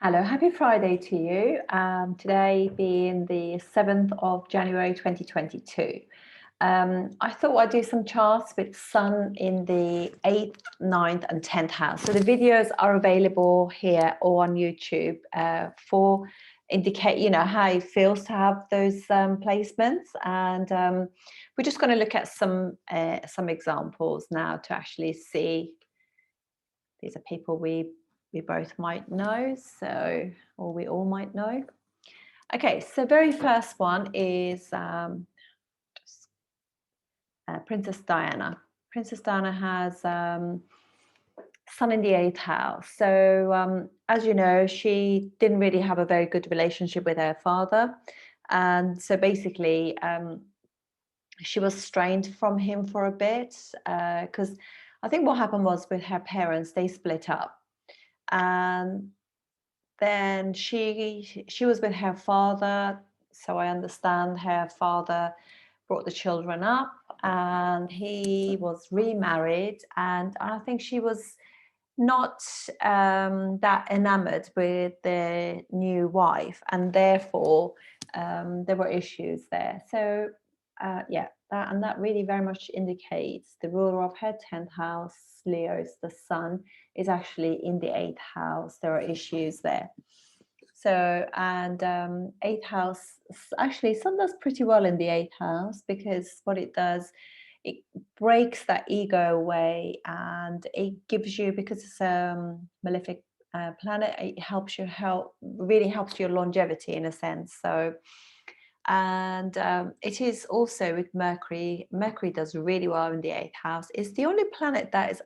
Hello, happy Friday to you. Today being the 7th of January 2022. I thought I'd do some charts with Sun in the 8th, 9th, and 10th house. So the videos are available here or on YouTube for indicate, how it feels to have those placements. And we're just going to look at some examples now to actually see. These are people we both might know, or we all might know. Okay, so very first one is Princess Diana. Princess Diana has Sun in the 8th house. So as you know, she didn't really have a very good relationship with her father. And so basically, she was strained from him for a bit because I think what happened was with her parents, they split up. And then she was with her father, so I understand her father brought the children up and he was remarried, and I think she was not that enamored with the new wife, and therefore there were issues there. So yeah, that really very much indicates the ruler of her 10th house, Leo, is the sun, is actually in the 8th house. There are issues there. So, and 8th house, actually, sun does pretty well in the 8th house, because what it does, it breaks that ego away, and it gives you, because it's a malefic planet, it really helps your longevity in a sense. So, and it is also with Mercury. Mercury does really well in the 8th house. It's the only planet that is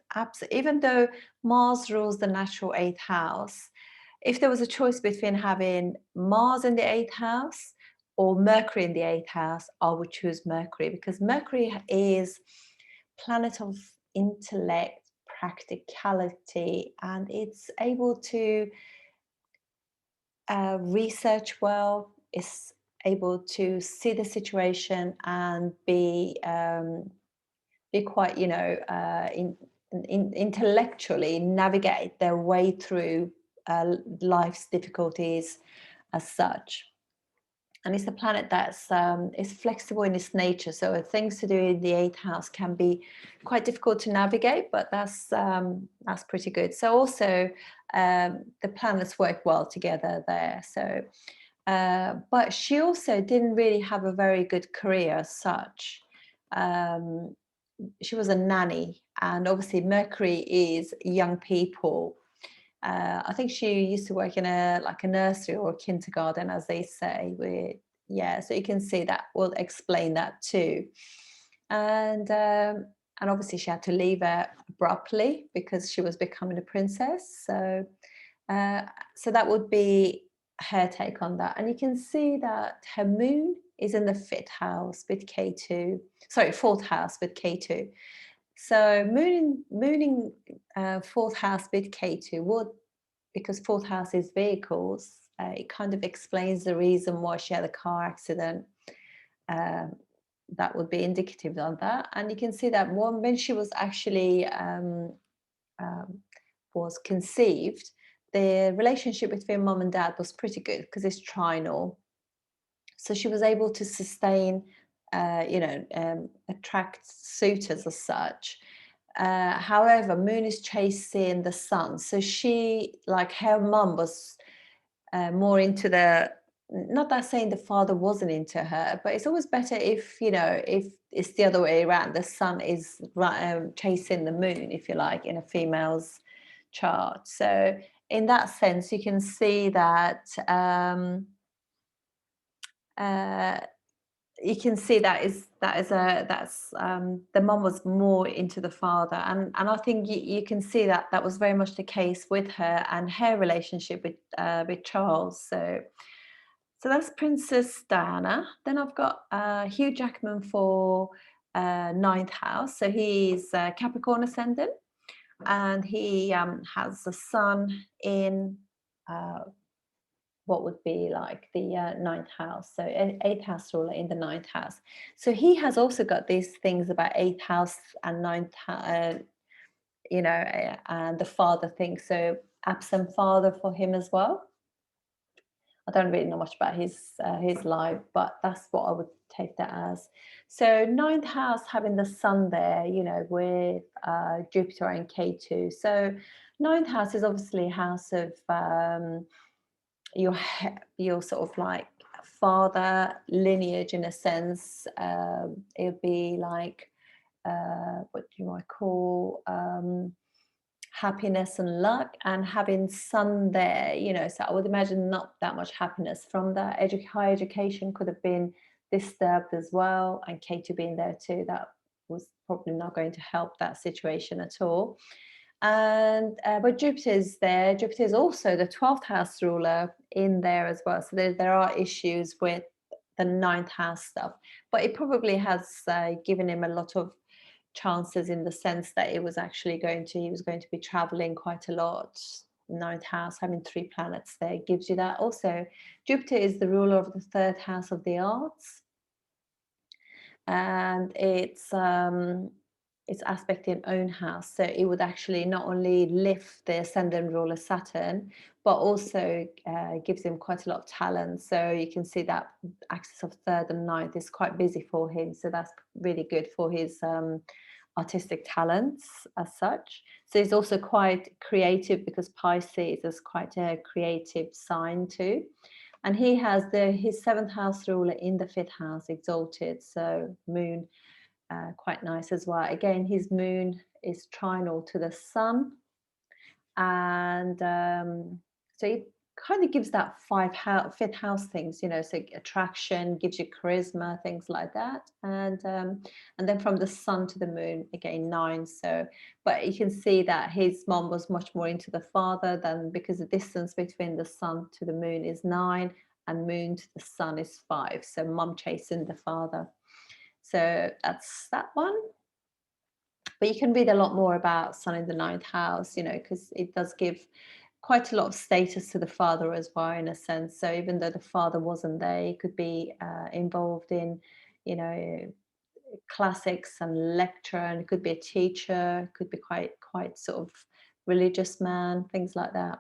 even though Mars rules the natural 8th house, if there was a choice between having Mars in the 8th house or Mercury in the 8th house, I would choose Mercury, because Mercury is planet of intellect, practicality, and it's able to research well, is able to see the situation and be quite, intellectually navigate their way through life's difficulties as such. And it's a planet that's is flexible in its nature, so things to do in the 8th house can be quite difficult to navigate, but that's pretty good. So also the planets work well together there. So but she also didn't really have a very good career as such. She was a nanny, and obviously Mercury is young people. I think she used to work in a nursery or a kindergarten, as they say. So you can see that will explain that too. And obviously she had to leave abruptly because she was becoming a princess. So that would be her take on that. And you can see that her moon is in the 5th house with K2. Sorry, 4th house with K2. So mooning 4th house with K2 would, because 4th house is vehicles, it kind of explains the reason why she had a car accident. That would be indicative of that. And you can see that when she was actually was conceived, the relationship between mum and dad was pretty good because it's trinal. So she was able to sustain, attract suitors as such. However, moon is chasing the sun. So she, like her mum, was more into not that saying the father wasn't into her, but it's always better if it's the other way around. The sun is chasing the moon, if you like, in a female's chart. So in that sense, you can see that the mom was more into the father, and I think you can see that was very much the case with her and her relationship with Charles. So that's Princess Diana. Then I've got Hugh Jackman for 9th house. So he's Capricorn ascendant, and he has the sun in what would be like the 9th house. So 8th house ruler in the 9th house. So he has also got these things about 8th house and 9th house, and the father thing. So absent father for him as well. I don't really know much about his life, but that's what I would take that as. So ninth house having the sun there, with Jupiter and K2. So ninth house is obviously a house of your sort of like father lineage in a sense. It would be like what do I call happiness and luck, and having sun there, so I would imagine not that much happiness from that. Higher education could have been disturbed as well, and K2 being there too, that was probably not going to help that situation at all. And but Jupiter is there. Jupiter is also the 12th house ruler in there as well, so there are issues with the ninth house stuff, but it probably has given him a lot of chances in the sense that he was going to be traveling quite a lot. Ninth house, having 3 planets there, gives you that. Also, Jupiter is the ruler of the 3rd house of the arts, and it's aspecting own house, so it would actually not only lift the ascendant ruler Saturn, but also gives him quite a lot of talent. So you can see that axis of 3rd and 9th is quite busy for him, so that's really good for his artistic talents as such. So he's also quite creative, because Pisces is quite a creative sign too. And he has his 7th house ruler in the 5th house, exalted, so moon, quite nice as well. Again, his moon is trinal to the sun, and so it kind of gives that 5th house things, so attraction, gives you charisma, things like that. And then from the sun to the moon, again 9. So, but you can see that his mom was much more into the father than, because the distance between the sun to the moon is 9 and moon to the sun is 5. So mom chasing the father. So that's that one. But you can read a lot more about sun in the 9th house, because it does give quite a lot of status to the father as well, in a sense. So even though the father wasn't there, he could be involved in, classics and lecture, and it could be a teacher, could be quite sort of religious man, things like that.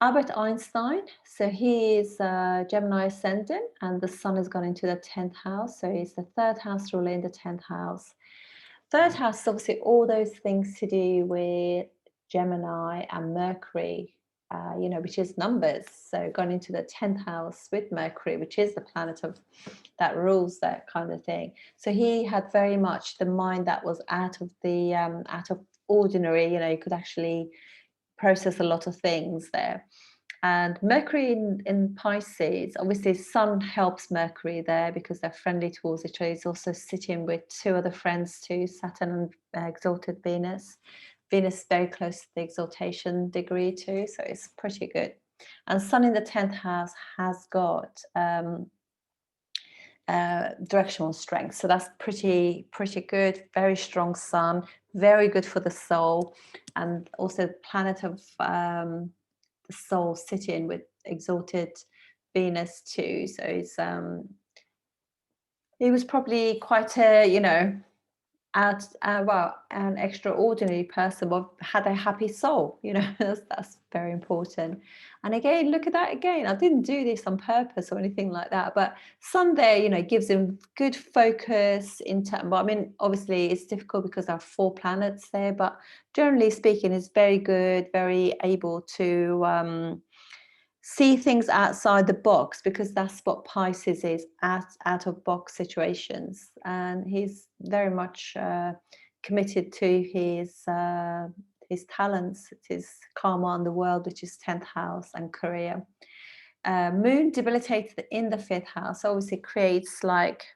Albert Einstein, so he is Gemini ascendant, and the sun has gone into the 10th house, so he's the 3rd house ruler in the 10th house. 3rd house is obviously all those things to do with Gemini and Mercury, which is numbers. So gone into the 10th house with Mercury, which is the planet that rules that kind of thing. So he had very much the mind that was out of ordinary. You could actually process a lot of things there. And Mercury in Pisces, obviously sun helps Mercury there because they're friendly towards each other. He's also sitting with 2 other friends too, Saturn and exalted Venus. Venus very close to the exaltation degree too, so it's pretty good. And sun in the 10th house has got directional strength, so that's pretty good. Very strong sun, very good for the soul, and also planet of the soul sitting with exalted Venus too. So he was probably quite a an extraordinary person, but had a happy soul. That's very important. And again, look at that again. I didn't do this on purpose or anything like that, but sun there, gives him good focus in terms. But I mean, obviously, it's difficult because there are 4 planets there. But generally speaking, it's very good, very able to see things outside the box, because that's what Pisces is, out of box situations. And he's very much committed to his talents, his karma on the world, which is 10th house, and career. Moon debilitated in the 5th house obviously creates like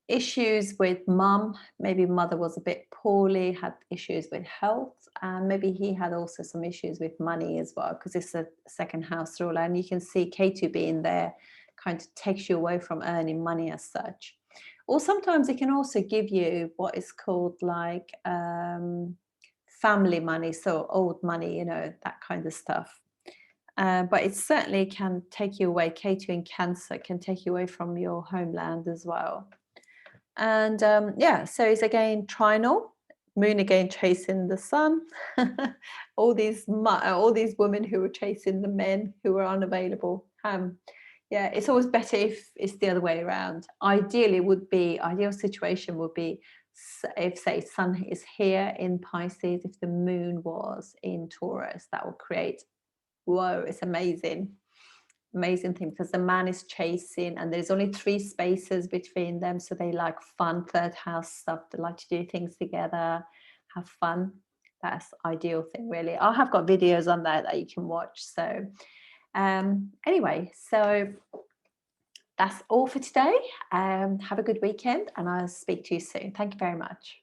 issues with mum. Maybe mother was a bit poorly, had issues with health, and maybe he had also some issues with money as well, because it's a 2nd house ruler. And you can see K2 being there kind of takes you away from earning money as such. Or sometimes it can also give you what is called like family money, so old money, that kind of stuff. But it certainly can take you away. K2 in Cancer can take you away from your homeland as well. And so it's again trinal, Moon again chasing the sun. all these women who were chasing the men who were unavailable. Yeah, it's always better if it's the other way around. Ideal situation would be if, say, sun is here in Pisces, if the moon was in Taurus, that would create, whoa, it's amazing thing, because the man is chasing and there's only 3 spaces between them, so they like fun, third house stuff, they like to do things together, have fun. That's ideal thing, really. I have got videos on that you can watch. So anyway, so that's all for today. Have a good weekend and I'll speak to you soon. Thank you very much.